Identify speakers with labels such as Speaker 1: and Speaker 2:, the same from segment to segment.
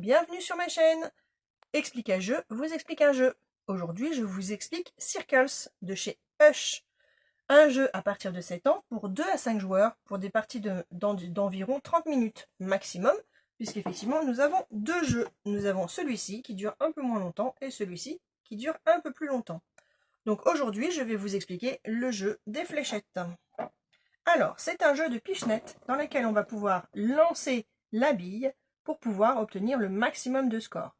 Speaker 1: bienvenue sur ma chaîne. Explique un jeu vous explique un jeu. Aujourd'hui, je vous explique Circles de chez Hush. Un jeu à partir de 7 ans pour 2 à 5 joueurs pour des parties d'environ 30 minutes maximum, puisqu'effectivement nous avons deux jeux. Nous avons celui-ci qui dure un peu moins longtemps et celui-ci qui dure un peu plus longtemps. Donc aujourd'hui, je vais vous expliquer le jeu des fléchettes. Alors, c'est un jeu de pichenette dans lequel on va pouvoir lancer la bille pour pouvoir obtenir le maximum de scores.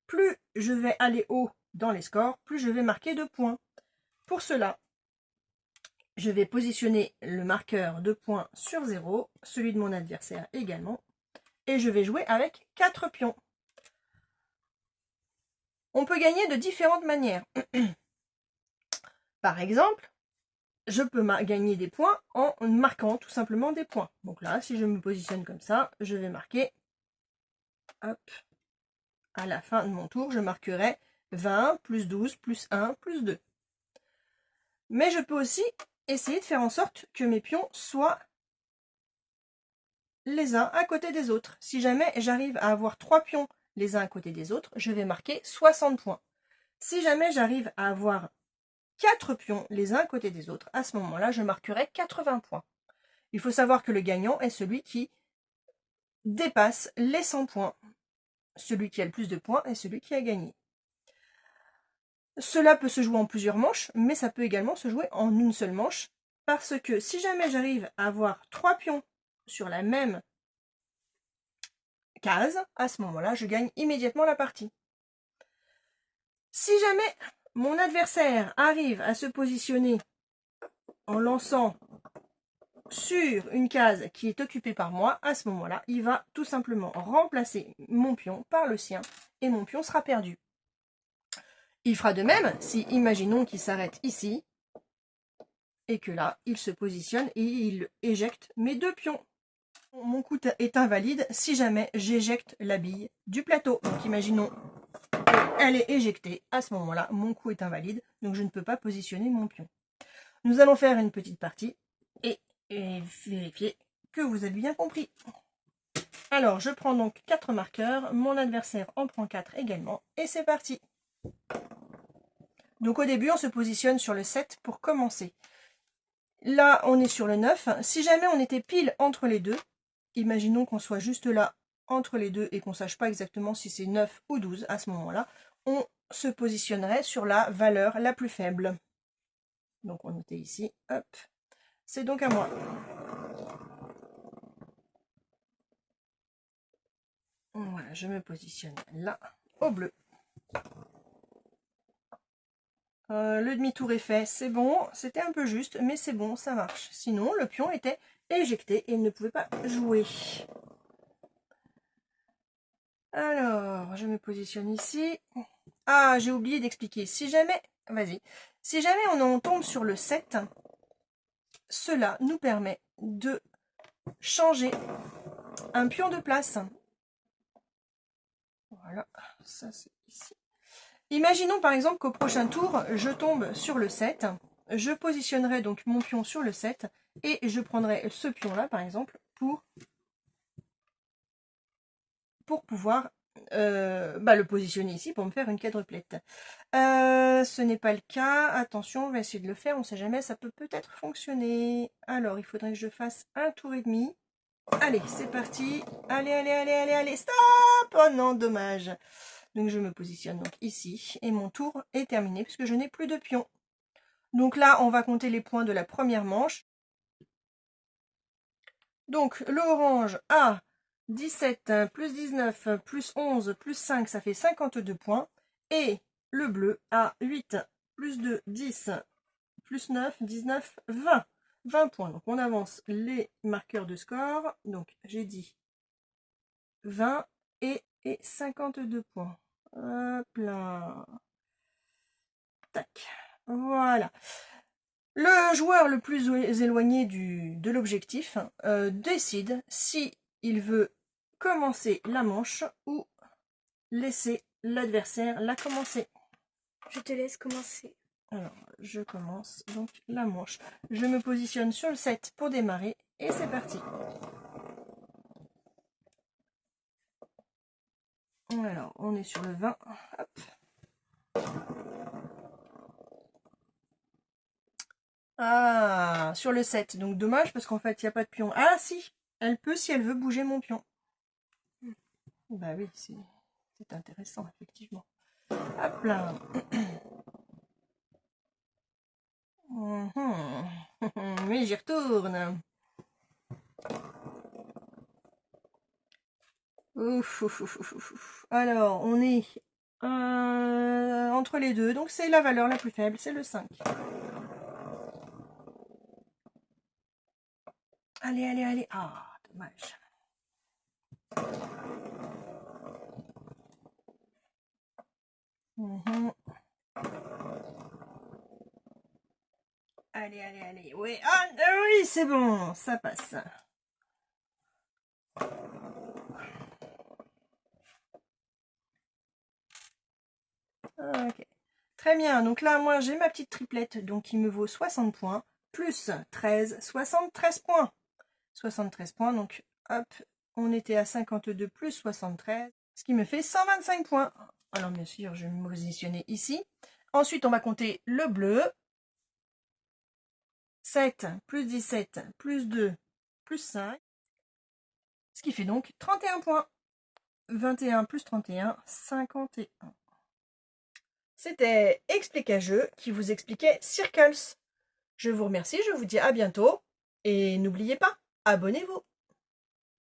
Speaker 1: Plus je vais aller haut dans les scores, plus je vais marquer de points. Pour cela, je vais positionner le marqueur de points sur 0, celui de mon adversaire également, et je vais jouer avec 4 pions. On peut gagner de différentes manières. Par exemple, je peux gagner des points en marquant tout simplement des points. Donc là, si je me positionne comme ça, je vais marquer, hop, à la fin de mon tour, je marquerai 20, plus 12, plus 1, plus 2. Mais je peux aussi essayer de faire en sorte que mes pions soient les uns à côté des autres. Si jamais j'arrive à avoir 3 pions les uns à côté des autres, je vais marquer 60 points. Si jamais j'arrive à avoir 4 pions les uns à côté des autres, à ce moment-là, je marquerai 80 points. Il faut savoir que le gagnant est celui qui dépasse les 100 points. Celui qui a le plus de points est celui qui a gagné. Cela peut se jouer en plusieurs manches, mais ça peut également se jouer en une seule manche, parce que si jamais j'arrive à avoir 3 pions sur la même case, à ce moment-là, je gagne immédiatement la partie. Si jamais mon adversaire arrive à se positionner en lançant sur une case qui est occupée par moi, à ce moment-là, il va tout simplement remplacer mon pion par le sien et mon pion sera perdu. Il fera de même si, imaginons qu'il s'arrête ici et que là, il se positionne et il éjecte mes 2 pions. Mon coup est invalide si jamais j'éjecte la bille du plateau. Donc imaginons qu'elle est éjectée. À ce moment-là, mon coup est invalide, donc je ne peux pas positionner mon pion. Nous allons faire une petite partie et vérifier que vous avez bien compris. Alors, je prends donc 4 marqueurs, mon adversaire en prend 4 également, et c'est parti. Donc au début, on se positionne sur le 7 pour commencer. Là, on est sur le 9. Si jamais on était pile entre les deux, imaginons qu'on soit juste là, entre les deux, et qu'on ne sache pas exactement si c'est 9 ou 12, à ce moment-là, on se positionnerait sur la valeur la plus faible. Donc on était ici, hop. C'est donc à moi. Voilà, je me positionne là, au bleu. Le demi-tour est fait, c'est bon, c'était un peu juste, mais c'est bon, ça marche. Sinon, le pion était éjecté et il ne pouvait pas jouer. Alors, je me positionne ici. Ah, j'ai oublié d'expliquer. Si jamais, vas-y, si jamais on tombe sur le 7, cela nous permet de changer un pion de place. Voilà, ça c'est ici. Imaginons par exemple qu'au prochain tour, je tombe sur le 7. Je positionnerai donc mon pion sur le 7 et je prendrai ce pion-là par exemple pour pouvoir le positionner ici pour me faire une quadruplette. Ce n'est pas le cas. Attention, on va essayer de le faire. On ne sait jamais, ça peut peut-être fonctionner. Alors, il faudrait que je fasse un tour et demi. Allez, c'est parti. Allez, allez, allez, allez, allez. Stop! Oh non, dommage. Donc, je me positionne donc ici. Et mon tour est terminé puisque je n'ai plus de pion. Donc là, on va compter les points de la première manche. Donc, le orange a 17, plus 19, plus 11, plus 5, ça fait 52 points. Et le bleu a 8, plus 2, 10, plus 9, 19, 20. 20 points. Donc, on avance les marqueurs de score. Donc, j'ai dit 20 et 52 points. Hop là. Tac. Voilà. Le joueur le plus éloigné de l'objectif décide si il veut commencer la manche ou laisser l'adversaire la commencer.
Speaker 2: Je te laisse commencer.
Speaker 1: Alors, je commence donc la manche. Je me positionne sur le 7 pour démarrer et c'est parti. Alors, on est sur le 20. Hop. Ah, sur le 7. Donc dommage parce qu'en fait, il n'y a pas de pion. Ah si, elle peut si elle veut bouger mon pion. Bah oui, c'est intéressant, effectivement. Hop là. Oui, j'y retourne. Ouf, ouf, ouf, ouf, ouf. Alors, on est entre les deux. Donc, c'est la valeur la plus faible, c'est le 5. Allez, allez, allez. Ah, dommage. Allez, allez, allez. Oui, ah, oui, c'est bon, ça passe. Ok. Très bien, donc là, moi, j'ai ma petite triplette, donc il me vaut 60 points, plus 13, 73 points. 73 points, donc hop, on était à 52 plus 73, ce qui me fait 125 points. Alors bien sûr, je vais me positionner ici. Ensuite, on va compter le bleu. 7 plus 17 plus 2 plus 5, ce qui fait donc 31 points. 21 plus 31, 51. C'était Explique-à-jeu qui vous expliquait Circles. Je vous remercie, je vous dis à bientôt et n'oubliez pas, abonnez-vous.